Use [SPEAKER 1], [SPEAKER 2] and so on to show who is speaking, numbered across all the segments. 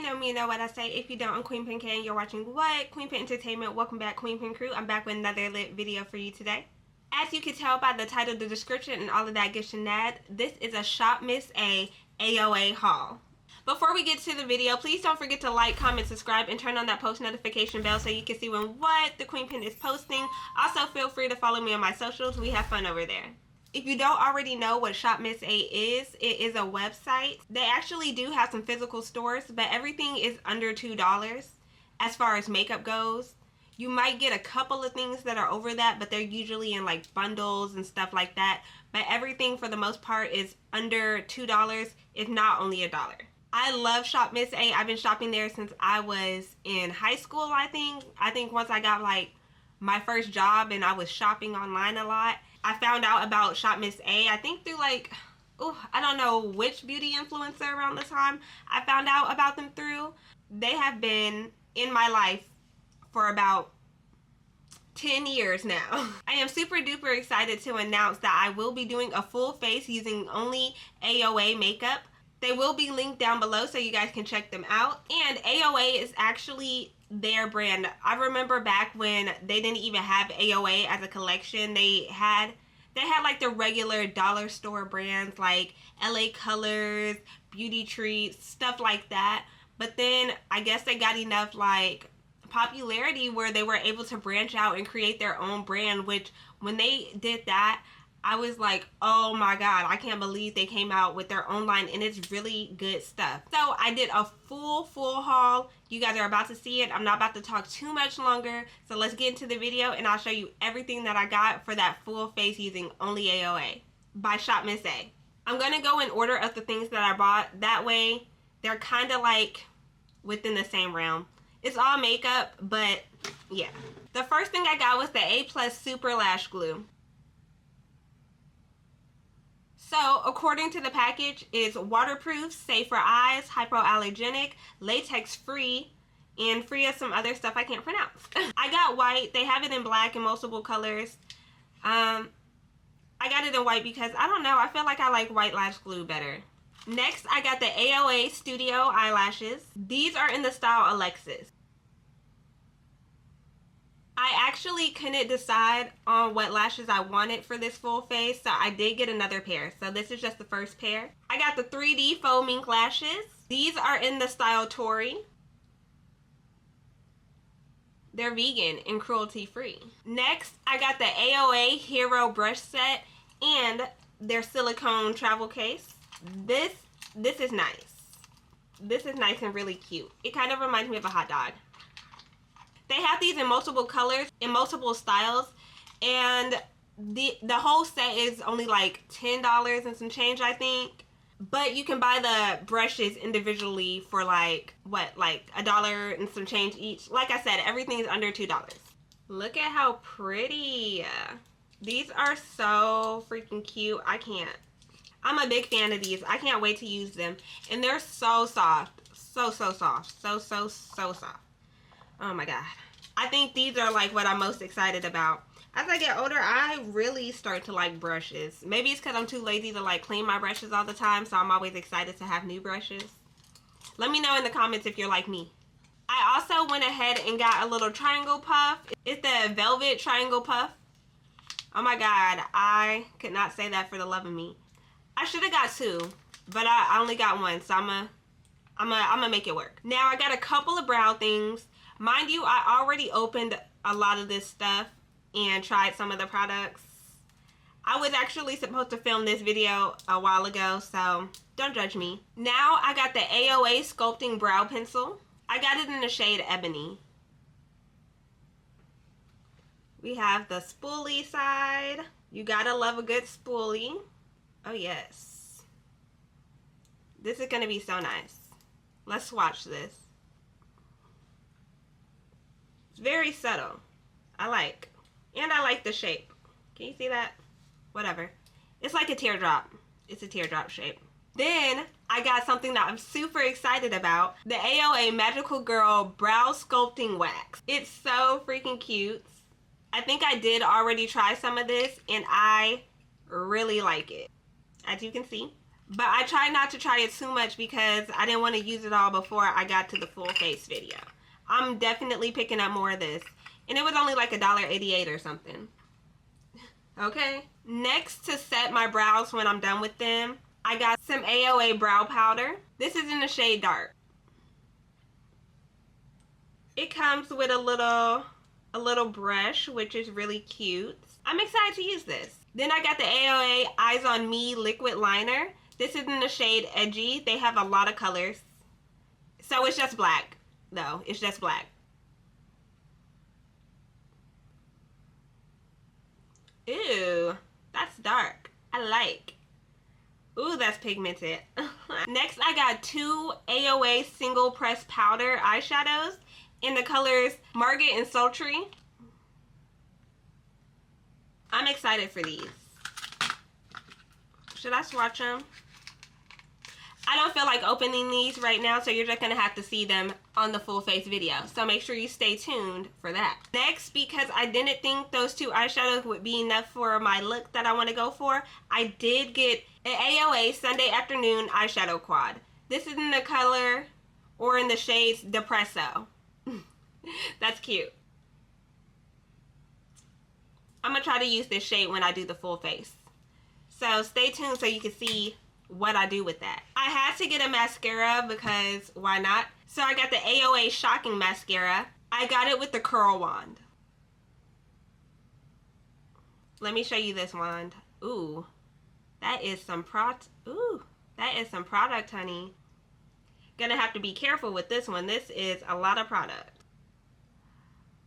[SPEAKER 1] you know me, you know what I say. If you don't, I'm Queen Pin K and you're watching what? Queen Pin Entertainment. Welcome back, Queen Pin Crew. I'm back with another lit video for you today. As you can tell by the title, the description, and all of that good shenanigans, this is a Shop Miss A AOA haul. Before we get to the video, please don't forget to like, comment, subscribe, and turn on that post notification bell so you can see when what the Queen Pin is posting. Also, feel free to follow me on my socials. We have fun over there. If you don't already know what Shop Miss A is, it is a website. They actually do have some physical stores, but everything is under $2 as far as makeup goes. You might get a couple of things that are over that, but they're usually in like bundles and stuff like that. But everything for the most part is under $2, if not only $1. I love Shop Miss A. I've been shopping there since I was in high school, I think. I think once I got like my first job and I was shopping online a lot, I found out about Shop Miss A, I think through like, I don't know which beauty influencer around the time I found out about them through. They have been in my life for about 10 years now. I am super duper excited to announce that I will be doing a full face using only AOA makeup. They will be linked down below so you guys can check them out. And AOA is actually their brand. I remember back when they didn't even have AOA as a collection. They had like the regular dollar store brands like LA Colors, Beauty Treats, stuff like that. But then I guess they got enough like popularity where they were able to branch out and create their own brand, which when they did that, I was like, oh my god, I can't believe they came out with their own line, and it's really good stuff. So I did a full haul. You guys are about to see it. I'm not about to talk too much longer, so let's get into the video and I'll show you everything that I got for that full face using only AOA by Shop Miss A. I'm going to go in order of the things that I bought. That way they're kind of like within the same realm. It's all makeup, but yeah. The first thing I got was the A+ Super Lash Glue. So, according to the package, it's waterproof, safe for eyes, hypoallergenic, latex-free, and free of some other stuff I can't pronounce. I got white. They have it in black and multiple colors. I got it in white because, I don't know, I feel like I like white lash glue better. Next, I got the AOA Studio Eyelashes. These are in the style Alexis. I actually couldn't decide on what lashes I wanted for this full face, so I did get another pair. So this is just the first pair. I got the 3D Faux Mink lashes. These are in the style Tori. They're vegan and cruelty free. Next, I got the AOA Hero Brush Set and their silicone travel case. This is nice. This is nice and really cute. It kind of reminds me of a hot dog. They have these in multiple colors, in multiple styles, and the whole set is only like $10 and some change, I think. But you can buy the brushes individually for like, what, like $1 and some change each. Like I said, everything is under $2. Look at how pretty. These are so freaking cute. I'm a big fan of these. I can't wait to use them. And they're so soft. So soft. So soft. Oh my god. I think these are like what I'm most excited about. As I get older, I really start to like brushes. Maybe it's because I'm too lazy to like clean my brushes all the time, so I'm always excited to have new brushes. Let me know in the comments if you're like me. I also went ahead and got a little triangle puff. It's the Velvet Triangle Puff. Oh my god, I could not say that for the love of me. I should have got two, but I only got one, so I'm gonna make it work. Now I got a couple of brow things. Mind you, I already opened a lot of this stuff and tried some of the products. I was actually supposed to film this video a while ago, so don't judge me. Now I got the AOA Sculpting Brow Pencil. I got it in the shade Ebony. We have the spoolie side. You gotta love a good spoolie. Oh yes. This is gonna be so nice. Let's swatch this. It's very subtle. I like the shape. Can you see that? Whatever. It's like a teardrop. It's a teardrop shape. Then I got something that I'm super excited about. The AOA Magical Girl Brow Sculpting Wax. It's so freaking cute. I think I did already try some of this and I really like it. As you can see. But I tried not to try it too much because I didn't want to use it all before I got to the full face video. I'm definitely picking up more of this. And it was only like $1.88 or something. Okay. Next, to set my brows when I'm done with them, I got some AOA brow powder. This is in the shade Dark. It comes with a little brush, which is really cute. I'm excited to use this. Then I got the AOA Eyes on Me liquid liner. This is in the shade Edgy. They have a lot of colors. So it's just black, though. It's just black. Ew, that's dark. I like. Ooh, that's pigmented. Next, I got two AOA single press powder eyeshadows in the colors Margot and Sultry. I'm excited for these. Should I swatch them? I don't feel like opening these right now, so you're just going to have to see them on the full face video. So make sure you stay tuned for that. Next, because I didn't think those two eyeshadows would be enough for my look that I want to go for, I did get an AOA Sunday Afternoon eyeshadow quad. This is in the color, or in the shades Depresso. That's cute. I'm going to try to use this shade when I do the full face. So stay tuned so you can see what I do with that. I had to get a mascara because why not? So I got the AOA Shocking Mascara. I got it with the curl wand. Let me show you this wand. Ooh, that is some product, honey. Gonna have to be careful with this one. This is a lot of product.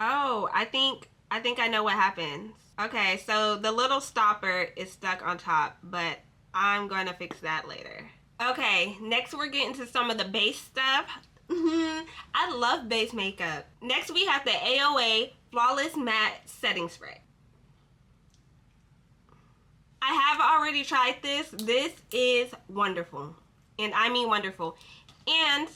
[SPEAKER 1] Oh, I think I know what happens. Okay, so the little stopper is stuck on top, but I'm going to fix that later. Okay, next we're getting to some of the base stuff. I love base makeup. Next we have the AOA Flawless Matte Setting Spray. I have already tried this. This is wonderful. And I mean wonderful. And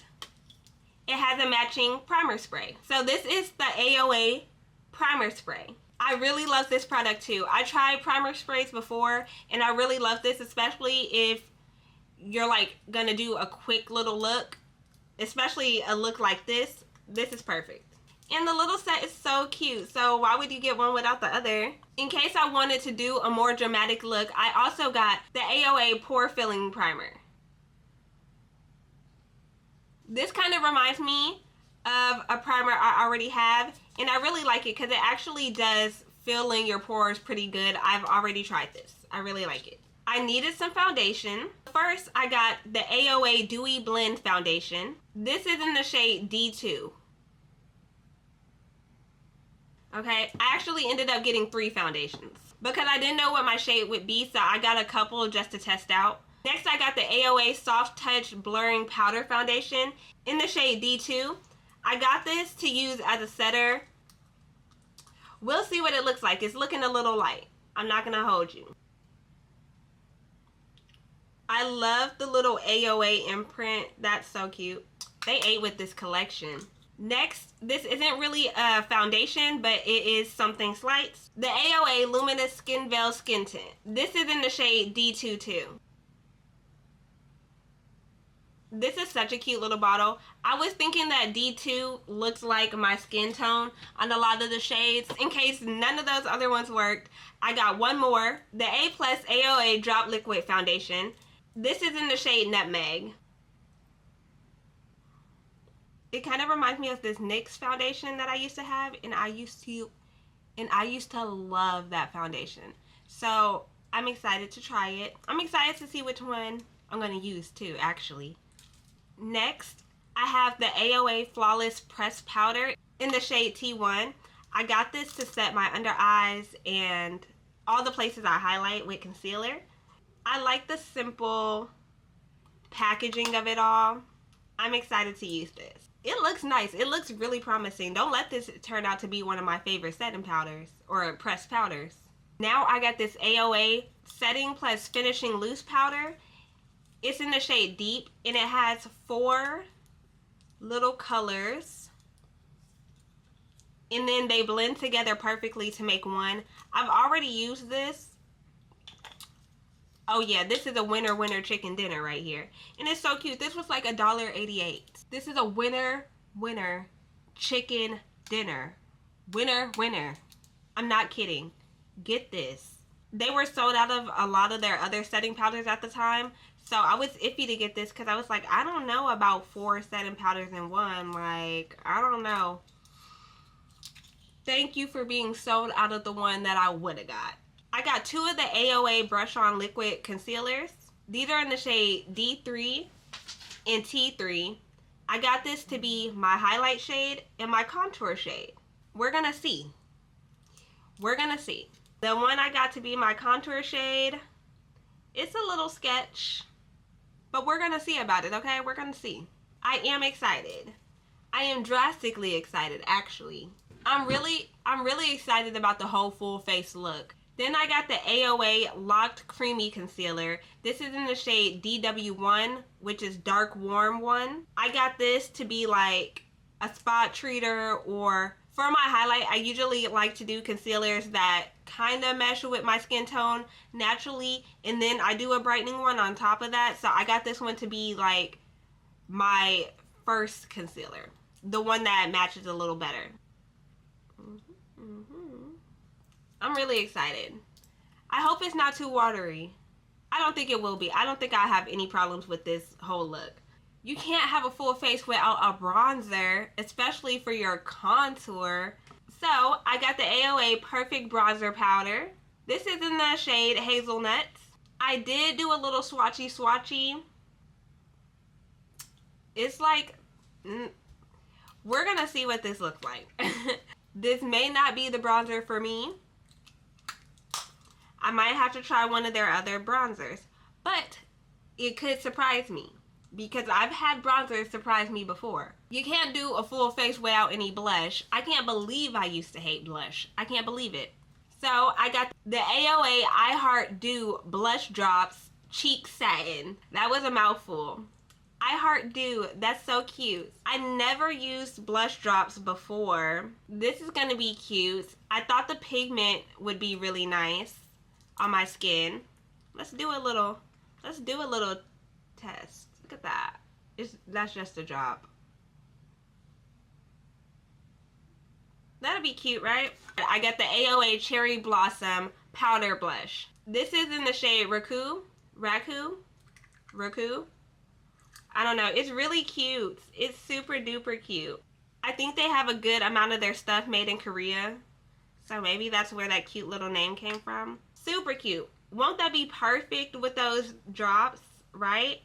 [SPEAKER 1] it has a matching primer spray. So this is the AOA Primer Spray. I really love this product too. I tried primer sprays before and I really love this, especially if you're like gonna do a quick little look, especially a look like this. This is perfect. And the little set is so cute, so why would you get one without the other? In case I wanted to do a more dramatic look, I also got the AOA Pore Filling Primer. This kind of reminds me of a primer I already have, and I really like it because it actually does fill in your pores pretty good. I've already tried this. I really like it. I needed some foundation. First, I got the AOA Dewy Blend Foundation. This is in the shade D2. Okay, I actually ended up getting 3 foundations because I didn't know what my shade would be, so I got a couple just to test out. Next, I got the AOA Soft Touch Blurring Powder Foundation in the shade D2. I got this to use as a setter. We'll see what it looks like. It's looking a little light. I'm not going to hold you. I love the little AOA imprint. That's so cute. They ate with this collection. Next, this isn't really a foundation, but it is something slight. The AOA Luminous Skin Veil Skin Tint. This is in the shade D2 too. This is such a cute little bottle. I was thinking that D2 looks like my skin tone on a lot of the shades. In case none of those other ones worked, I got one more. The A+ AOA Drop Liquid Foundation. This is in the shade Nutmeg. It kind of reminds me of this NYX foundation that I used to have, and I used to love that foundation. So I'm excited to try it. I'm excited to see which one I'm going to use too, actually. Next, I have the AOA Flawless Pressed Powder in the shade T1. I got this to set my under eyes and all the places I highlight with concealer. I like the simple packaging of it all. I'm excited to use this. It looks nice. It looks really promising. Don't let this turn out to be one of my favorite setting powders or pressed powders. Now I got this AOA Setting Plus Finishing Loose Powder. It's in the shade Deep, and it has 4 little colors. And then they blend together perfectly to make one. I've already used this. Oh yeah, this is a winner chicken dinner right here. And it's so cute. This was like $1.88. This is a winner chicken dinner. Winner. I'm not kidding. Get this. They were sold out of a lot of their other setting powders at the time. So I was iffy to get this because I was like, I don't know about 4 setting powders in one. Like, I don't know. Thank you for being sold out of the one that I would have got. I got 2 of the AOA Brush On Liquid Concealers. These are in the shade D3 and T3. I got this to be my highlight shade and my contour shade. We're gonna see. We're gonna see. The one I got to be my contour shade, it's a little sketch, but we're gonna see about it, okay? We're gonna see. I am excited. I am drastically excited, actually. I'm really excited about the whole full face look. Then I got the AOA Locked Creamy Concealer. This is in the shade DW1, which is dark warm one. I got this to be like a spot treater, or for my highlight, I usually like to do concealers that kind of mesh with my skin tone naturally, and then I do a brightening one on top of that. So I got this one to be like my first concealer, the one that matches a little better. I'm really excited. I hope it's not too watery. I don't think it will be. I don't think I have any problems with this whole look. You can't have a full face without a bronzer, especially for your contour. So I got the AOA Perfect Bronzer Powder. This is in the shade Hazelnuts. I did do a little swatchy. It's like, we're gonna see what this looks like. This may not be the bronzer for me. I might have to try one of their other bronzers, but it could surprise me because I've had bronzers surprise me before. You can't do a full face without any blush. I can't believe I used to hate blush. I can't believe it. So I got the AOA I Heart Dew Blush Drops Cheek Satin. That was a mouthful. I Heart Dew, that's so cute. I never used blush drops before. This is gonna be cute. I thought the pigment would be really nice on my skin. Let's do a little test. Look at that. That's just a drop. That'll be cute, right? I got the AOA Cherry Blossom Powder Blush. This is in the shade Raku. I don't know. It's really cute. It's super duper cute. I think they have a good amount of their stuff made in Korea. So maybe that's where that cute little name came from. Super cute. Won't that be perfect with those drops, right?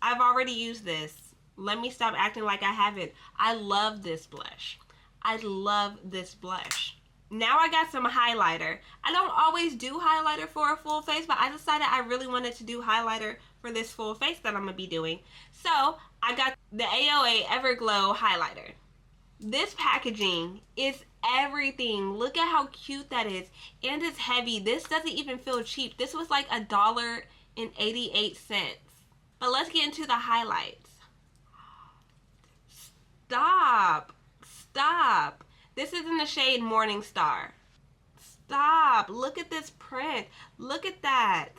[SPEAKER 1] I've already used this. Let me stop acting like I haven't. I love this blush. I love this blush. Now I got some highlighter. I don't always do highlighter for a full face, but I decided I really wanted to do highlighter for this full face that I'm going to be doing. So I got the AOA Everglow highlighter. This packaging is everything. Look at how cute that is. And it's heavy. This doesn't even feel cheap. This was like $1.88. But let's get into the highlights. Stop. This is in the shade Morning Star. Stop. Look at this print. Look at that.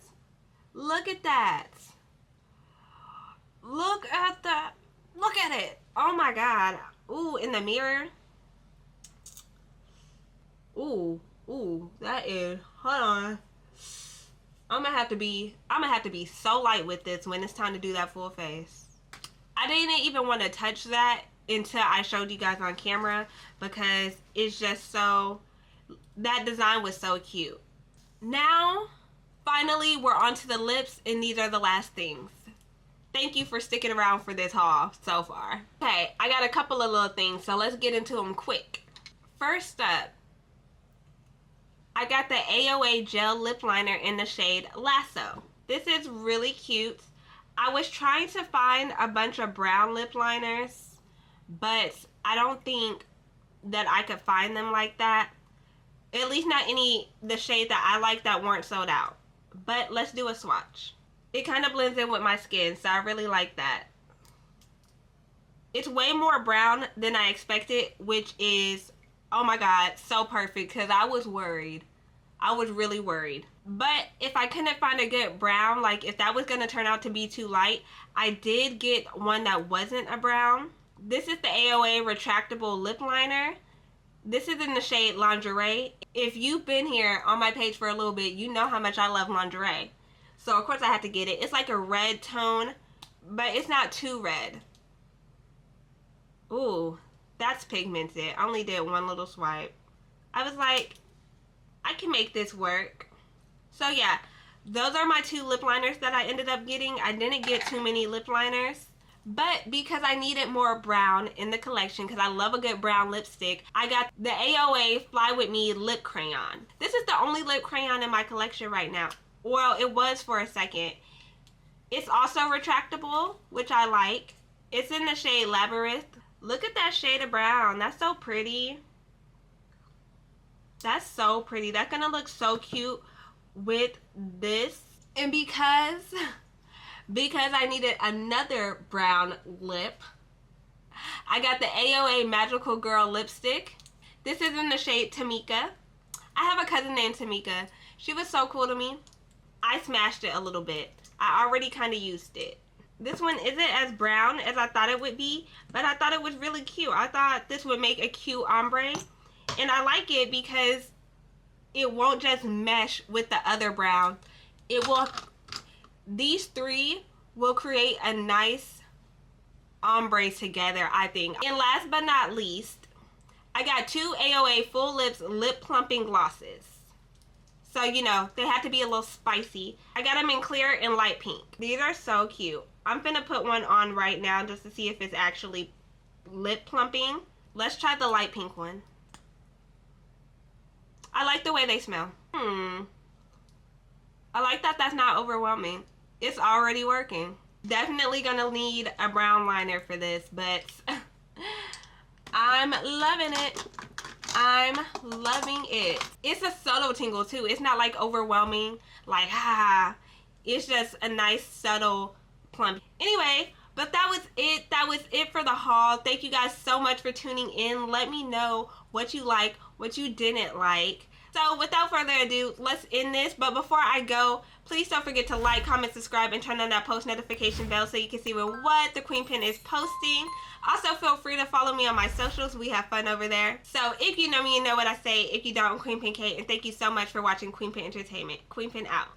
[SPEAKER 1] Look at that. Look at that. Look at it. Oh my God. Ooh, in the mirror. Ooh, that is, hold on. I'm gonna have to be so light with this when it's time to do that full face. I didn't even want to touch that until I showed you guys on camera because it's just so, that design was so cute. Now, finally, we're onto the lips, and these are the last things. Thank you for sticking around for this haul so far. Okay, I got a couple of little things, so let's get into them quick. First up, I got the AOA Gel Lip Liner in the shade Lasso. This is really cute. I was trying to find a bunch of brown lip liners, but I don't think that I could find them like that. At least not any, the shade that I like that weren't sold out. But let's do a swatch. It kind of blends in with my skin, so I really like that. It's way more brown than I expected, which is, oh my God, so perfect, because I was worried. I was really worried. But if I couldn't find a good brown, like if that was going to turn out to be too light, I did get one that wasn't a brown. This is the AOA retractable lip liner. This is in the shade Lingerie. If you've been here on my page for a little bit, you know how much I love lingerie. So of course I had to get it. It's like a red tone, but it's not too red. Ooh, that's pigmented. I only did one little swipe. I was like, I can make this work. So yeah, those are my two lip liners that I ended up getting. I didn't get too many lip liners, but because I needed more brown in the collection, because I love a good brown lipstick, I got the AOA Fly With Me lip crayon. This is the only lip crayon in my collection right now. Well, it was for a second. It's also retractable, which I like. It's in the shade Labyrinth. Look at that shade of brown. That's so pretty. That's so pretty. That's gonna look so cute with this. And because I needed another brown lip, I got the AOA Magical Girl lipstick. This is in the shade Tamika. I have a cousin named Tamika. She was so cool to me. I smashed it a little bit. I already kind of used it. This one isn't as brown as I thought it would be, but I thought it was really cute. I thought this would make a cute ombre. And I like it because it won't just mesh with the other brown. It will, these three will create a nice ombre together, I think. And last but not least, I got two AOA Full Lips Lip Plumping Glosses. So, you know, they have to be a little spicy. I got them in clear and light pink. These are so cute. I'm gonna put one on right now just to see if it's actually lip plumping. Let's try the light pink one. I like the way they smell. I like that that's not overwhelming. It's already working. Definitely gonna need a brown liner for this, but I'm loving it. I'm loving it. It's a subtle tingle too. It's not like overwhelming, like it's just a nice subtle plump. Anyway, but that was it. That was it for the haul. Thank you guys so much for tuning in. Let me know what you like, what you didn't like. So without further ado, let's end this. But before I go, please don't forget to like, comment, subscribe, and turn on that post notification bell so you can see what the Queen Pen is posting. Also, feel free to follow me on my socials. We have fun over there. So if you know me, you know what I say. If you don't, I'm Queen Pen Kate. And thank you so much for watching Queen Pen Entertainment. Queen Pen out.